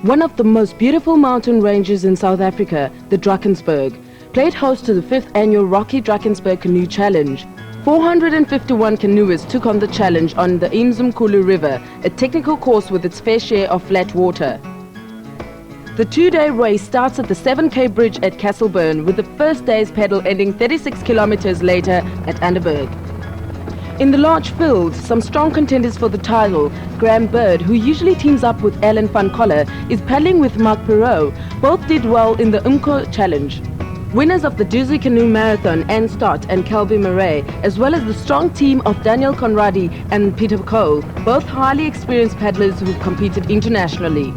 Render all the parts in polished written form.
One of the most beautiful mountain ranges in South Africa, the Drakensberg, played host to the 5th annual Rocky Drakensberg Canoe Challenge. 451 canoeists took on the challenge on the Umzimkulu River, a technical course with its fair share of flat water. The two-day race starts at the 7K bridge at Castleburn, with the first day's pedal ending 36 kilometers later at Underberg. In the large field, some strong contenders for the title. Graham Bird, who usually teams up with Alan van Coller, is paddling with Mark Perot. Both did well in the Umko Challenge. Winners of the Duzi Canoe Marathon, Anne Stott and Calvi Murray, as well as the strong team of Daniel Conradi and Peter Cole, both highly experienced paddlers who competed internationally.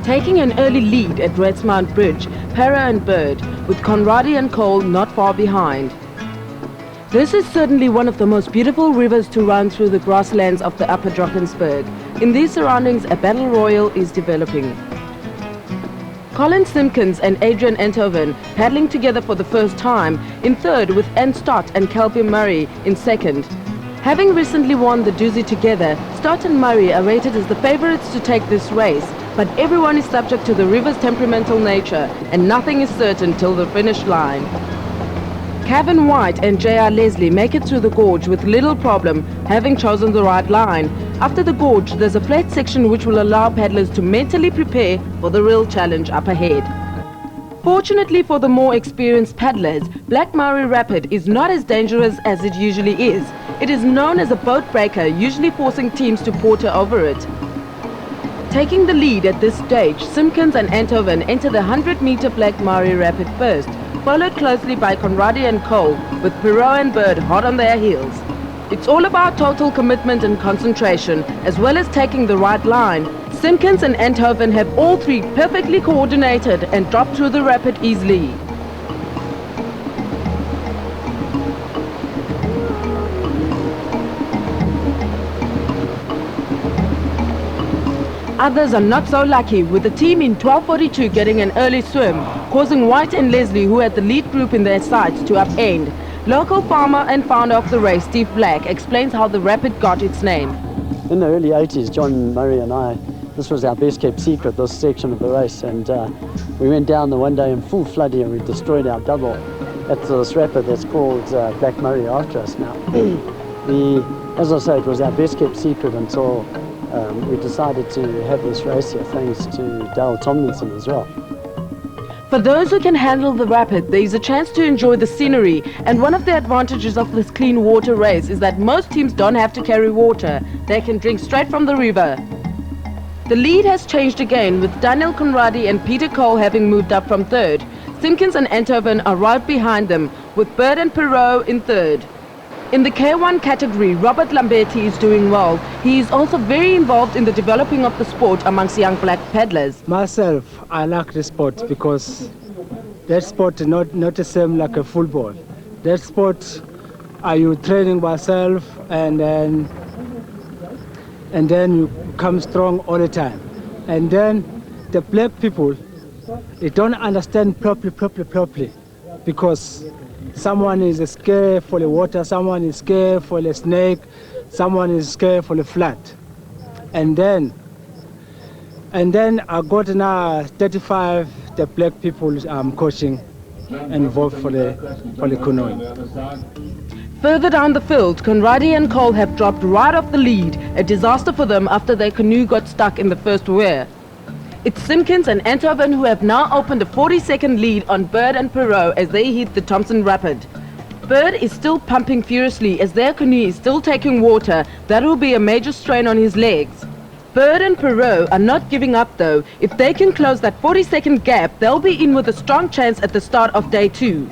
Taking an early lead at Redmount Bridge, Perot and Bird, with Conradi and Cole not far behind. This is certainly one of the most beautiful rivers to run through the grasslands of the Upper Drakensberg. In these surroundings, a battle royal is developing. Colin Simpkins and Adrian Enthoven paddling together for the first time, in third with Anne Stott and Calvi Murray in second. Having recently won the Duzi together, Stott and Murray are rated as the favourites to take this race, but everyone is subject to the river's temperamental nature and nothing is certain till the finish line. Kevin White and J.R. Leslie make it through the gorge with little problem, having chosen the right line. After the gorge, there's a flat section which will allow paddlers to mentally prepare for the real challenge up ahead. Fortunately for the more experienced paddlers, Black Murray Rapid is not as dangerous as it usually is. It is known as a boat breaker, usually forcing teams to porter over it. Taking the lead at this stage, Simpkins and Enthoven enter the 100-meter Black Murray Rapid first, followed closely by Conradi and Cole, with Perot and Bird hot on their heels. It's all about total commitment and concentration, as well as taking the right line. Simpkins and Enthoven have all three perfectly coordinated and drop through the rapid easily. Others are not so lucky, with the team in 12:42 getting an early swim, causing White and Leslie, who had the lead group in their sights, to upend. Local farmer and founder of the race, Steve Black, explains how the rapid got its name. In the early 80s, John Murray and I, this was our best kept secret, this section of the race, and we went down the one day in full flooding and we destroyed our double at this rapid that's called Black Murray after us now. As I say, it was our best kept secret until we decided to have this race here, thanks to Dale Tomlinson as well. For those who can handle the rapid, there is a chance to enjoy the scenery, and one of the advantages of this clean water race is that most teams don't have to carry water. They can drink straight from the river. The lead has changed again, with Daniel Conradi and Peter Cole having moved up from third. Simpkins and Enthoven are right behind them, with Bird and Perot in third. In the K1 category, Robert Lamberti is doing well. He is also very involved in the developing of the sport amongst young black paddlers. Myself, I like the sport because that sport is not the same like a football. That sport, you training by yourself and then you come strong all the time. And then the black people, they don't understand properly because someone is scared for the water, someone is scared for the snake, someone is scared for the flood. And then I got now 35 the black people I'm coaching involved for the canoeing. Further down the field, Conradi and Cole have dropped right off the lead, a disaster for them after their canoe got stuck in the first weir. It's Simpkins and Enthoven who have now opened a 40-second lead on Bird and Perot as they hit the Thompson Rapid. Bird is still pumping furiously as their canoe is still taking water. That will be a major strain on his legs. Bird and Perot are not giving up though. If they can close that 40-second gap, they'll be in with a strong chance at the start of day 2.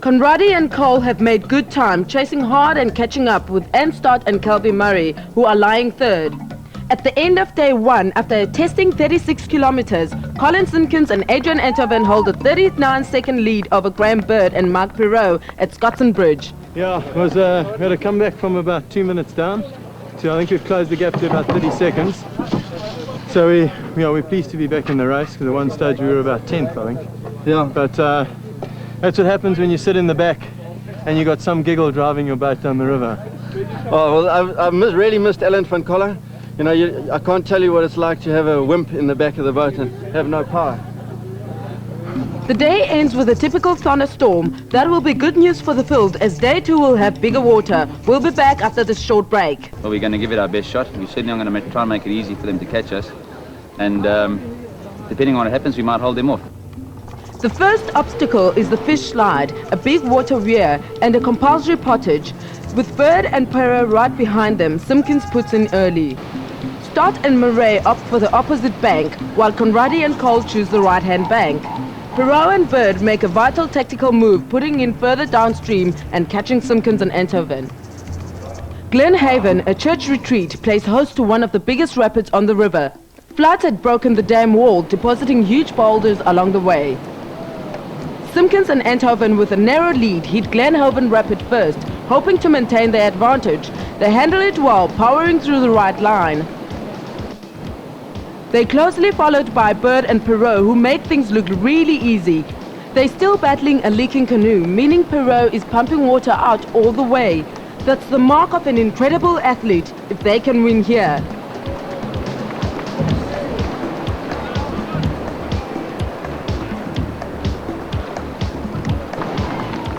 Conradi and Cole have made good time, chasing hard and catching up with Anne Stott and Calvi Murray, who are lying third. At the end of day 1, after testing 36 kilometers, Colin Simpkins and Adrian Enthoven hold a 39-second lead over Graham Bird and Mark Perot at Scotland Bridge. Yeah, we had a comeback from about 2 minutes down. So I think we've closed the gap to about 30 seconds. So we're pleased to be back in the race, because at one stage we were about 10th, I think. Yeah. But that's what happens when you sit in the back and you got some giggle driving your boat down the river. Oh, well, I really missed Alan van Coller. You know, I can't tell you what it's like to have a wimp in the back of the boat and have no power. The day ends with a typical thunderstorm. That will be good news for the field as day 2 will have bigger water. We'll be back after this short break. Well, we're going to give it our best shot. We certainly are going to try and make it easy for them to catch us. And depending on what happens, we might hold them off. The first obstacle is the fish slide, a big water weir and a compulsory pottage. With Bird and Pero right behind them, Simpkins puts in early. Stott and Murray opt for the opposite bank, while Conradi and Cole choose the right-hand bank. Pero and Bird make a vital tactical move, putting in further downstream and catching Simpkins and Eindhoven. Glenhaven, a church retreat, plays host to one of the biggest rapids on the river. Floods had broken the dam wall, depositing huge boulders along the way. Simpkins and Eindhoven, with a narrow lead, hit Glenhaven Rapid first, hoping to maintain their advantage. They handle it well, powering through the right line. They're closely followed by Bird and Perot, who make things look really easy. They're still battling a leaking canoe, meaning Perot is pumping water out all the way. That's the mark of an incredible athlete, if they can win here.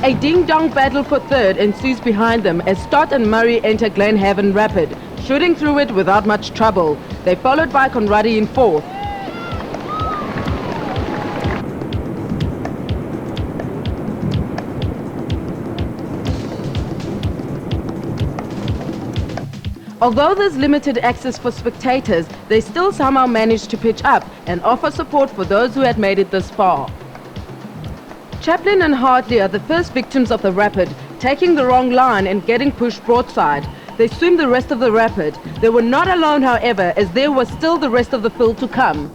A ding-dong battle for third ensues behind them as Stott and Murray enter Glenhaven Rapid, shooting through it without much trouble. They're followed by Conradi in fourth. Although there's limited access for spectators, they still somehow manage to pitch up and offer support for those who had made it this far. Chaplin and Hartley are the first victims of the rapid, taking the wrong line and getting pushed broadside. They swim the rest of the rapid. They were not alone, however, as there was still the rest of the field to come.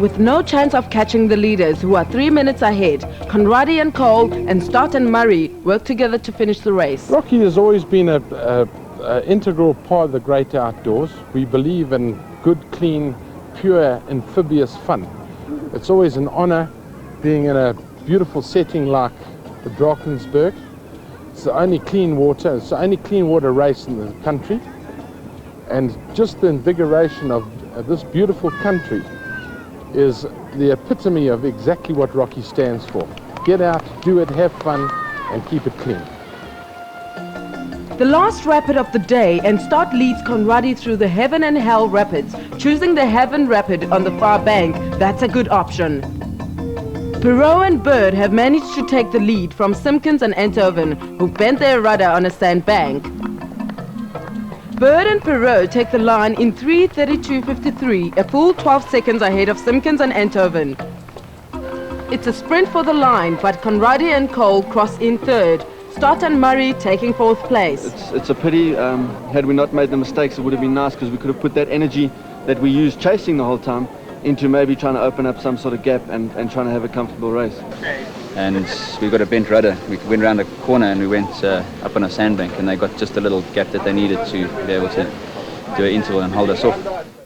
With no chance of catching the leaders, who are 3 minutes ahead, Conradi and Cole and Stott and Murray work together to finish the race. Rocky has always been an integral part of the great outdoors. We believe in good, clean, pure, amphibious fun. It's always an honor being in a beautiful setting like the Drakensberg. It's the only clean water, it's the only clean water race in the country. And just the invigoration of this beautiful country is the epitome of exactly what Rocky stands for. Get out, do it, have fun, and keep it clean. The last rapid of the day, and Stott leads Conradi through the Heaven and Hell Rapids, choosing the Heaven Rapid on the far bank. That's a good option. Perot and Bird have managed to take the lead from Simpkins and Eindhoven, who bent their rudder on a sand bank. Bird and Perot take the line in 3:32.53, a full 12 seconds ahead of Simpkins and Eindhoven. It's a sprint for the line, but Conradi and Cole cross in third. Stott and Murray taking fourth place. It's a pity. Had we not made the mistakes, it would have been nice, because we could have put that energy that we used chasing the whole time into maybe trying to open up some sort of gap and trying to have a comfortable race. And we got a bent rudder. We went around a corner and we went up on a sandbank, and they got just a little gap that they needed to be able to do an interval and hold us off.